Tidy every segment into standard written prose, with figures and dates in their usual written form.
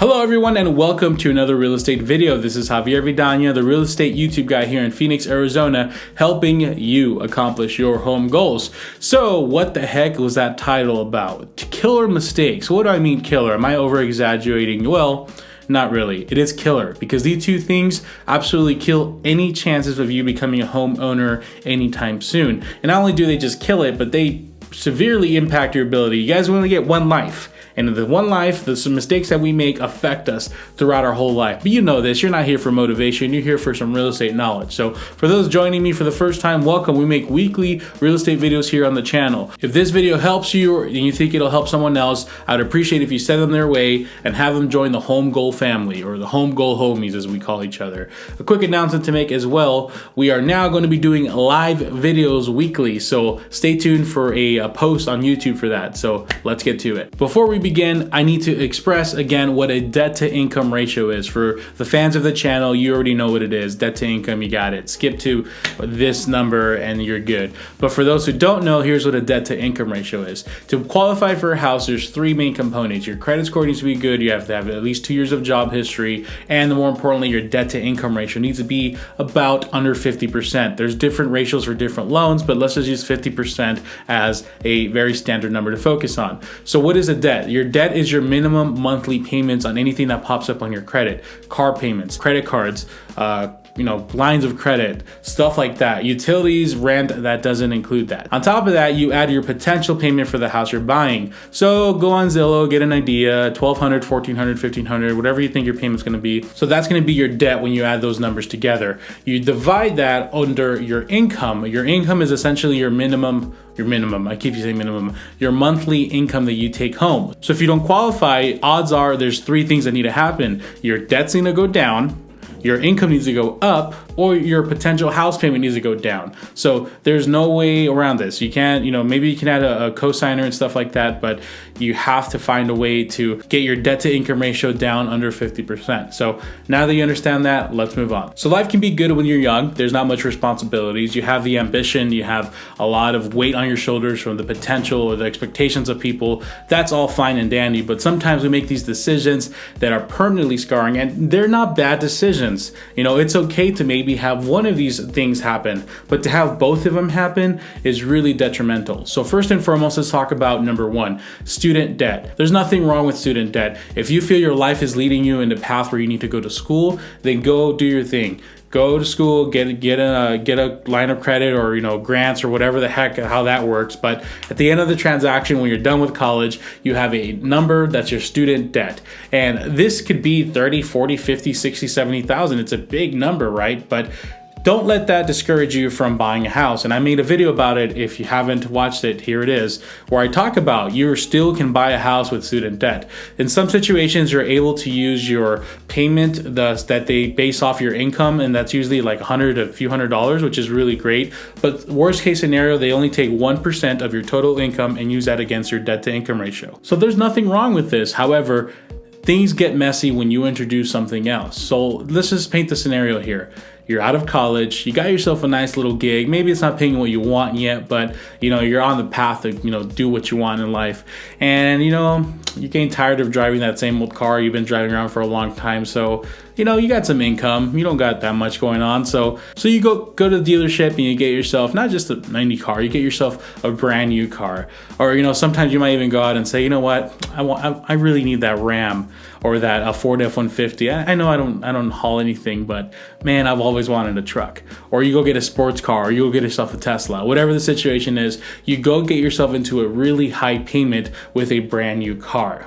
Hello everyone and welcome to another real estate video. This is Javier Vidana, the real estate YouTube guy here in Phoenix, Arizona, helping you accomplish your home goals. So what the heck was that title about? Killer mistakes. What do I mean killer? Am I over exaggerating? Well, not really. It is killer because these two things absolutely kill any chances of you becoming a homeowner anytime soon. And not only do they just kill it, but they severely impact your ability. You guys only get one life. And in the one life, the mistakes that we make affect us throughout our whole life. But you know this, you're not here for motivation, you're here for some real estate knowledge. So for those joining me for the first time, welcome. We make weekly real estate videos here on the channel. If this video helps you and you think it'll help someone else, I'd appreciate if you send them their way and have them join the Home Goal family, or the Home Goal homies as we call each other. A quick announcement to make as well, we are now going to be doing live videos weekly. So stay tuned for a post on YouTube for that. So let's get to it. Before we begin, I need to express again what a debt to income ratio is. For the fans of the channel, you already know what it is. Debt to income, you got it. Skip to this number and you're good. But for those who don't know, here's what a debt to income ratio is. To qualify for a house, there's three main components. Your credit score needs to be good. You have to have at least 2 years of job history. And more importantly, your debt to income ratio needs to be about under 50%. There's different ratios for different loans, but let's just use 50% as a very standard number to focus on. So what is a debt? Your debt is your minimum monthly payments on anything that pops up on your credit. Car payments, credit cards, lines of credit, stuff like that. Utilities, rent, that doesn't include that. On top of that, you add your potential payment for the house you're buying. So go on Zillow, get an idea, $1,200, $1,400, $1,500, whatever you think your payment's gonna be. So that's gonna be your debt when you add those numbers together. You divide that under your income. Your income is essentially your minimum, I keep saying minimum, your monthly income that you take home. So if you don't qualify, odds are there's three things that need to happen. Your debt's gonna go down, your income needs to go up, or your potential house payment needs to go down. So there's no way around this. You can't, maybe you can add a cosigner and stuff like that, but you have to find a way to get your debt to income ratio down under 50%. So now that you understand that, let's move on. So life can be good when you're young. There's not much responsibilities. You have the ambition, you have a lot of weight on your shoulders from the potential or the expectations of people. That's all fine and dandy, but sometimes we make these decisions that are permanently scarring, and they're not bad decisions. It's okay to maybe have one of these things happen, but to have both of them happen is really detrimental. So first and foremost, let's talk about number one, student debt. There's nothing wrong with student debt. If you feel your life is leading you in the path where you need to go to school, then go do your thing. Go to school, get a line of credit or grants or whatever the heck how that works. But at the end of the transaction, when you're done with college, you have a number that's your student debt. And this could be 30, 40, 50, 60, 70,000. It's a big number, right? But don't let that discourage you from buying a house. And I made a video about it. If you haven't watched it, here it is, where I talk about you still can buy a house with student debt. In some situations, you're able to use your payment that they base off your income, and that's usually like $100 to a few $100s, which is really great. But worst case scenario, they only take 1% of your total income and use that against your debt to income ratio. So there's nothing wrong with this. However, things get messy when you introduce something else. So let's just paint the scenario here. You're out of college, you got yourself a nice little gig. Maybe it's not paying what you want yet, but you're on the path to, do what you want in life. And you're getting tired of driving that same old car you've been driving around for a long time. So, you got some income, you don't got that much going on. So you go to the dealership and you get yourself not just a 90 car, you get yourself a brand new car. Or, sometimes you might even go out and say, you know what, I really need that Ram or that Ford F-150. I know I don't haul anything, but man, I've always wanted a truck. Or you go get a sports car, or you go get yourself a Tesla. Whatever the situation is, you go get yourself into a really high payment with a brand new car.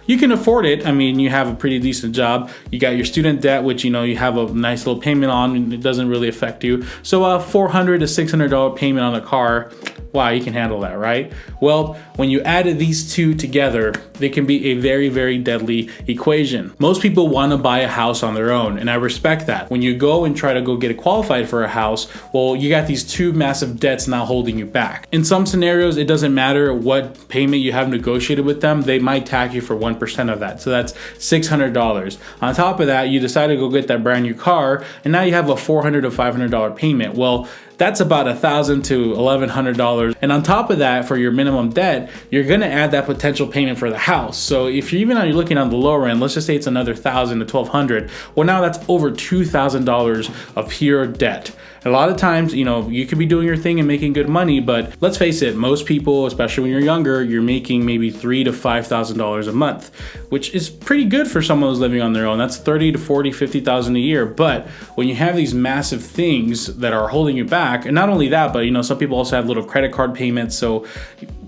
You can afford it. I mean, you have a pretty decent job. You got your student debt, which you have a nice little payment on, and it doesn't really affect you. So a $400 to $600 payment on a car, wow, you can handle that, right? Well, when you add these two together, they can be a very, very deadly equation. Most people want to buy a house on their own, and I respect that. When you go and try to go get it qualified for a house, well, you got these two massive debts now holding you back. In some scenarios, it doesn't matter what payment you have negotiated with them, they might tax you for 1% of that. So that's $600. On top of that, you decide to go get that brand new car, and now you have a $400 to $500 payment. Well, that's about $1,000 to $1,100. And on top of that, for your minimum debt, you're gonna add that potential payment for the house. So if you're looking on the lower end, let's just say it's another $1,000 to $1,200. Well, now that's over $2,000 of pure debt. A lot of times, you could be doing your thing and making good money, but let's face it, most people, especially when you're younger, you're making maybe $3,000 to $5,000 a month, which is pretty good for someone who's living on their own. That's $30,000 to $40,000, $50,000 a year. But when you have these massive things that are holding you back, and not only that, but some people also have little credit card payments. So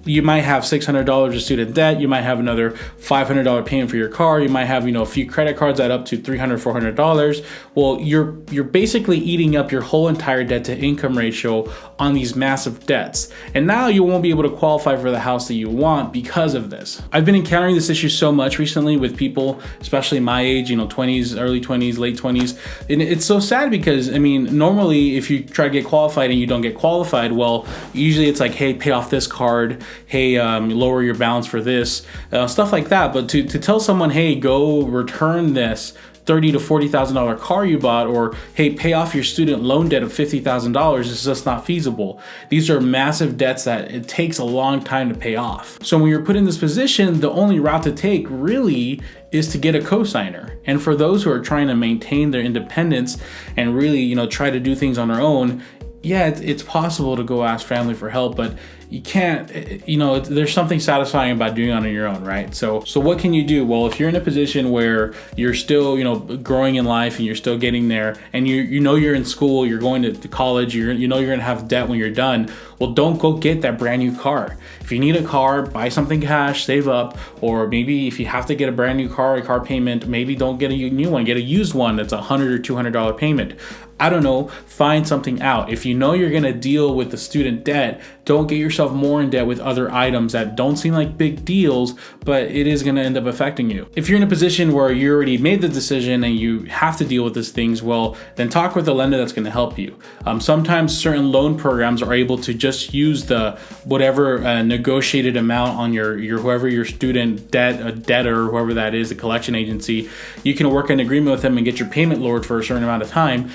you might have $600 of student debt. You might have another $500 payment for your car. You might have, a few credit cards that up to $300, $400. Well, you're basically eating up your whole entire debt to income ratio on these massive debts. And now you won't be able to qualify for the house that you want because of this. I've been encountering this issue so much recently with people, especially my age, 20s, early 20s, late 20s. And it's so sad because, normally if you try to get qualified and you don't get qualified, well, usually it's like, hey, pay off this card. Hey, lower your balance for this, stuff like that. But to tell someone, hey, go return this $30,000 to $40,000 car you bought, or hey, pay off your student loan debt of $50,000 is just not feasible. These are massive debts that it takes a long time to pay off. So when you're put in this position, the only route to take really is to get a cosigner. And for those who are trying to maintain their independence and really, try to do things on their own, yeah, it's possible to go ask family for help, but you can't, there's something satisfying about doing it on your own, right? So what can you do? Well, if you're in a position where you're still, growing in life and you're still getting there, and you're in school, you're going to college, you're gonna have debt when you're done, well, don't go get that brand new car. If you need a car, buy something cash, save up, or maybe if you have to get a brand new car, a car payment, maybe don't get a new one, get a used one that's $100 or $200 payment. I don't know, find something out. If you know you're gonna deal with the student debt, don't get yourself more in debt with other items that don't seem like big deals, but it is gonna end up affecting you. If you're in a position where you already made the decision and you have to deal with these things, well, then talk with a lender that's gonna help you. Sometimes certain loan programs are able to just use the whatever negotiated amount on your whoever your student debtor, whoever that is, the collection agency. You can work an agreement with them and get your payment lowered for a certain amount of time.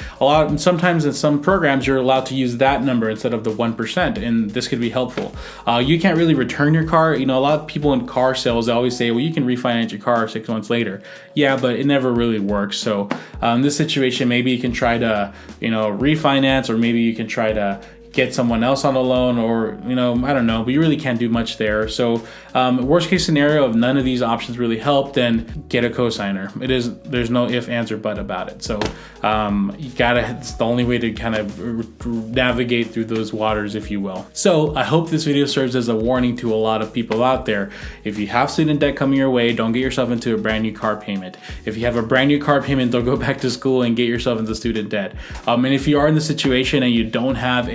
Sometimes in some programs you're allowed to use that number instead of the 1%, and this could be helpful. You can't really return your car. A lot of people in car sales, they always say, well, you can refinance your car 6 months later. Yeah, but it never really works. So in this situation, maybe you can try to refinance, or maybe you can try to get someone else on a loan, or I don't know, but you really can't do much there. So worst case scenario, if none of these options really help, then get a cosigner. There's no if, ands, or but about it. So it's the only way to kind of navigate through those waters, if you will. So I hope this video serves as a warning to a lot of people out there. If you have student debt coming your way, don't get yourself into a brand new car payment. If you have a brand new car payment, don't go back to school and get yourself into student debt. And if you are in the situation and you don't have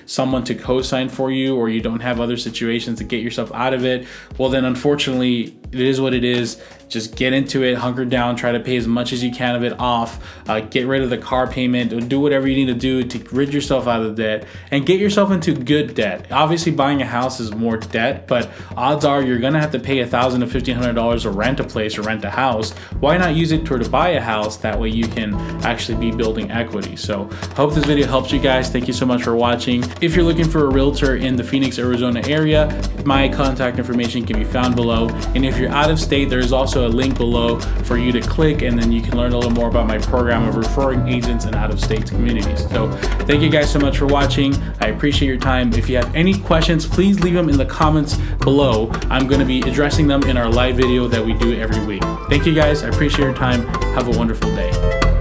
someone to co-sign for you, or you don't have other situations to get yourself out of it, well, then unfortunately it is what it is. Just get into it, hunker down, try to pay as much as you can of it off, get rid of the car payment, or do whatever you need to do to rid yourself out of debt and get yourself into good debt. Obviously, buying a house is more debt, but odds are you're gonna have to pay $1,000 to $1,500 to rent a place or rent a house. Why not use it to buy a house? That way you can actually be building equity. So I hope this video helps you guys. Thank you so much for watching. If you're looking for a realtor in the Phoenix, Arizona area, my contact information can be found below. And if you're out of state, there is also a link below for you to click, and then you can learn a little more about my program of referring agents in out-of-state communities. So thank you guys so much for watching. I appreciate your time. If you have any questions, please leave them in the comments below. I'm going to be addressing them in our live video that we do every week. Thank you guys. I appreciate your time. Have a wonderful day.